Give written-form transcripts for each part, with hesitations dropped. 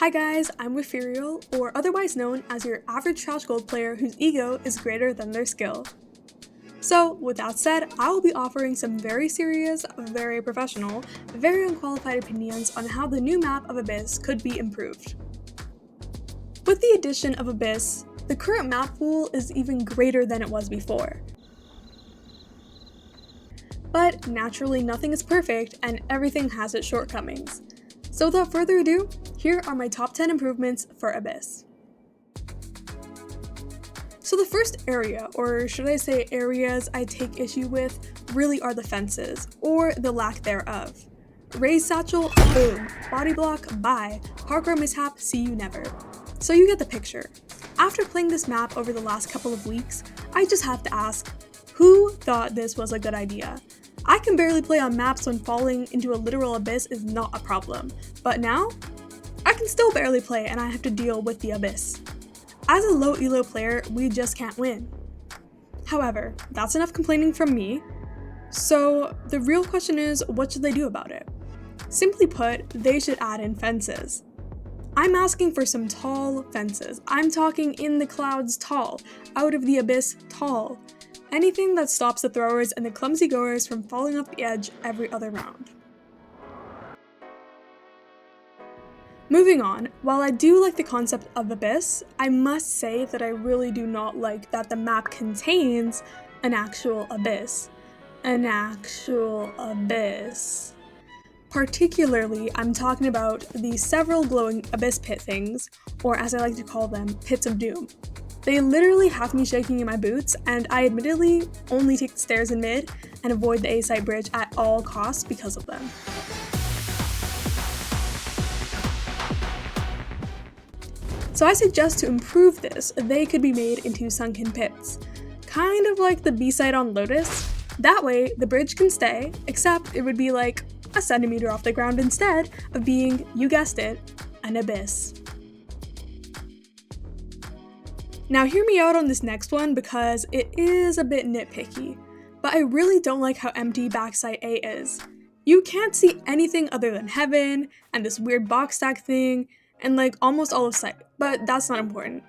Hi guys, I'm Ethereal, or otherwise known as your average trash gold player whose ego is greater than their skill. So, with that said, I will be offering some very serious, very professional, very unqualified opinions on how the new map of Abyss could be improved. With the addition of Abyss, the current map pool is even greater than it was before. But naturally, nothing is perfect and everything has its shortcomings. So without further ado, here are my top 10 improvements for Abyss. So the first area, or should I say areas I take issue with, really are the fences, or the lack thereof. Raise satchel, boom. Body block, bye. Parkour mishap, see you never. So you get the picture. After playing this map over the last couple of weeks, I just have to ask, who thought this was a good idea? I can barely play on maps when falling into a literal abyss is not a problem, but now, I can still barely play and I have to deal with the abyss. As a low elo player, we just can't win. However, that's enough complaining from me, so the real question is, what should they do about it? Simply put, they should add in fences. I'm asking for some tall fences. I'm talking in the clouds tall, out of the abyss tall. Anything that stops the throwers and the clumsy goers from falling off the edge every other round. Moving on, while I do like the concept of Abyss, I must say that I really do not like that the map contains an actual abyss. An actual abyss. Particularly, I'm talking about the several glowing abyss pit things, or as I like to call them, pits of doom. They literally have me shaking in my boots, and I admittedly only take the stairs in mid and avoid the A-site bridge at all costs because of them. So I suggest to improve this, they could be made into sunken pits. Kind of like the B-site on Lotus. That way, the bridge can stay, except it would be like a centimeter off the ground instead of being, you guessed it, an abyss. Now hear me out on this next one because it is a bit nitpicky, but I really don't like how empty backside A is. You can't see anything other than heaven, and this weird box stack thing, and like almost all of sight, but that's not important.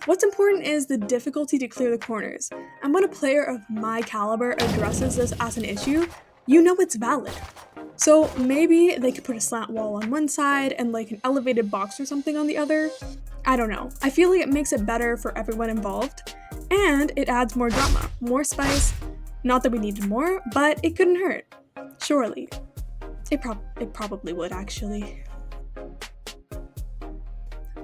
What's important is the difficulty to clear the corners, and when a player of my caliber addresses this as an issue, you know it's valid. So maybe they could put a slant wall on one side and like an elevated box or something on the other. I don't know. I feel like it makes it better for everyone involved, and it adds more drama, more spice. Not that we needed more, but it couldn't hurt. Surely. It probably would, actually.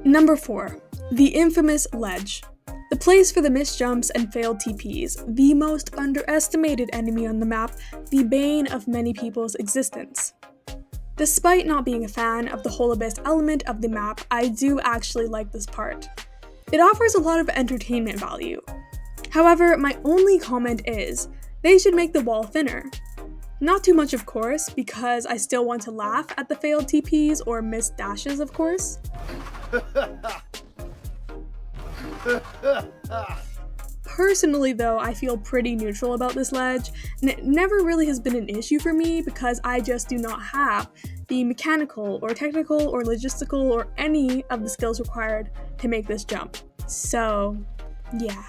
Number 4. The infamous ledge. The place for the missed jumps and failed TPs, the most underestimated enemy on the map, the bane of many people's existence. Despite not being a fan of the whole abyss element of the map, I do actually like this part. It offers a lot of entertainment value. However, my only comment is, they should make the wall thinner. Not too much of course, because I still want to laugh at the failed TPs or missed dashes of course. Personally though, I feel pretty neutral about this ledge, and it never really has been an issue for me because I just do not have the mechanical or technical or logistical or any of the skills required to make this jump. So, yeah.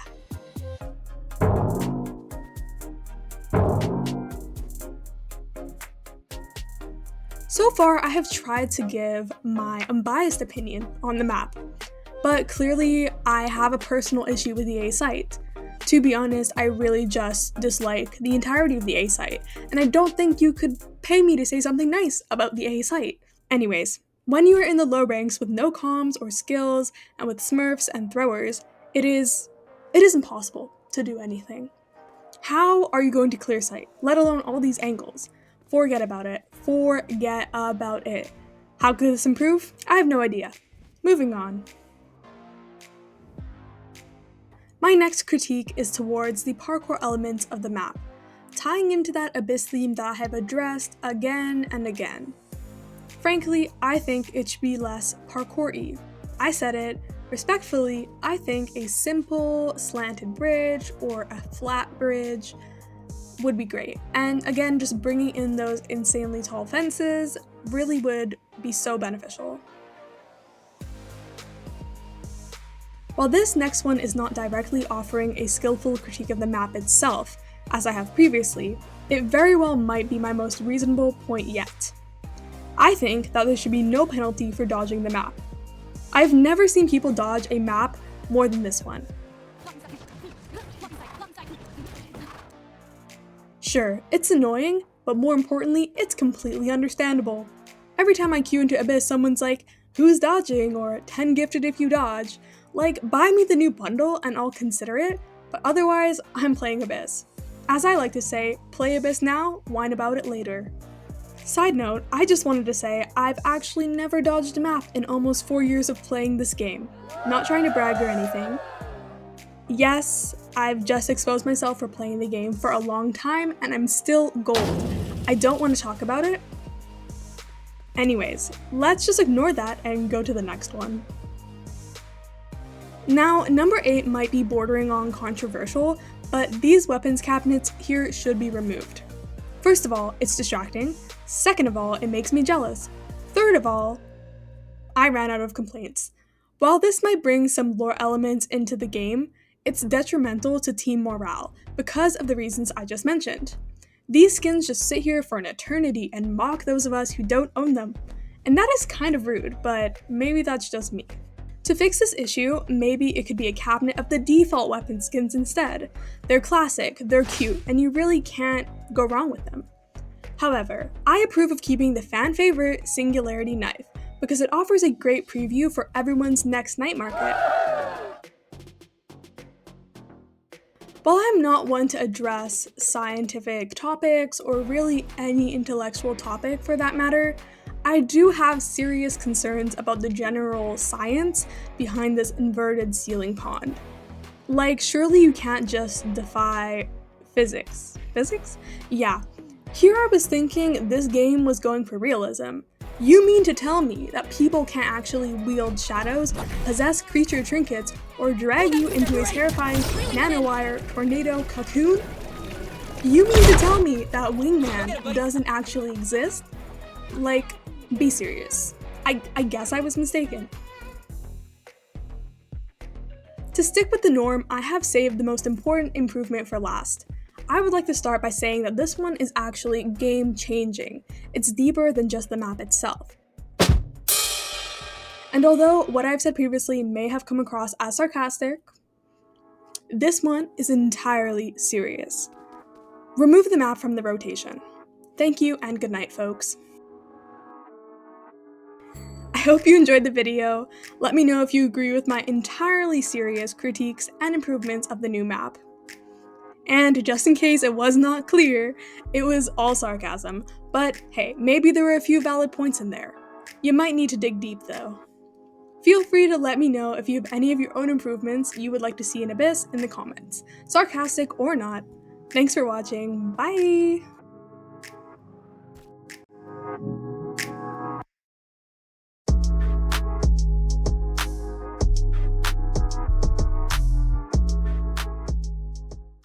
So far, I have tried to give my unbiased opinion on the map, but clearly I have a personal issue with the A site. To be honest, I really just dislike the entirety of the A site, and I don't think you could pay me to say something nice about the A site. Anyways, when you are in the low ranks with no comms or skills, and with smurfs and throwers, it is impossible to do anything. How are you going to clear sight, let alone all these angles? Forget about it. Forget about it. How could this improve? I have no idea. Moving on. My next critique is towards the parkour elements of the map, tying into that abyss theme that I have addressed again and again. Frankly, I think it should be less parkour-y. I said it, respectfully, I think a simple slanted bridge or a flat bridge would be great. And again, just bringing in those insanely tall fences really would be so beneficial. While this next one is not directly offering a skillful critique of the map itself, as I have previously, it very well might be my most reasonable point yet. I think that there should be no penalty for dodging the map. I've never seen people dodge a map more than this one. Sure, it's annoying, but more importantly, it's completely understandable. Every time I queue into Abyss, someone's like, "Who's dodging?" or 10 gifted if you dodge. Like, buy me the new bundle and I'll consider it, but otherwise, I'm playing Abyss. As I like to say, play Abyss now, whine about it later. Side note, I just wanted to say I've actually never dodged a map in almost 4 years of playing this game. Not trying to brag or anything. Yes, I've just exposed myself for playing the game for a long time and I'm still gold. I don't want to talk about it. Anyways, let's just ignore that and go to the next one. Now, number 8 might be bordering on controversial, but these weapons cabinets here should be removed. First of all, it's distracting. Second of all, it makes me jealous. Third of all, I ran out of complaints. While this might bring some lore elements into the game, it's detrimental to team morale because of the reasons I just mentioned. These skins just sit here for an eternity and mock those of us who don't own them. And that is kind of rude, but maybe that's just me. To fix this issue, maybe it could be a cabinet of the default weapon skins instead. They're classic, they're cute, and you really can't go wrong with them. However, I approve of keeping the fan favorite Singularity Knife because it offers a great preview for everyone's next night market. While I'm not one to address scientific topics or really any intellectual topic for that matter, I do have serious concerns about the general science behind this inverted ceiling pond. Like, surely you can't just defy physics. Physics? Yeah. Here I was thinking this game was going for realism. You mean to tell me that people can't actually wield shadows, possess creature trinkets, or drag you into a terrifying nanowire tornado cocoon? You mean to tell me that Wingman doesn't actually exist? Like, be serious. I guess I was mistaken. To stick with the norm, I have saved the most important improvement for last. I would like to start by saying that this one is actually game-changing. It's deeper than just the map itself. And although what I've said previously may have come across as sarcastic, this one is entirely serious. Remove the map from the rotation. Thank you and good night, folks. I hope you enjoyed the video. Let me know if you agree with my entirely serious critiques and improvements of the new map. And just in case it was not clear, it was all sarcasm, but hey, maybe there were a few valid points in there. You might need to dig deep though. Feel free to let me know if you have any of your own improvements you would like to see in Abyss in the comments, sarcastic or not. Thanks for watching, bye!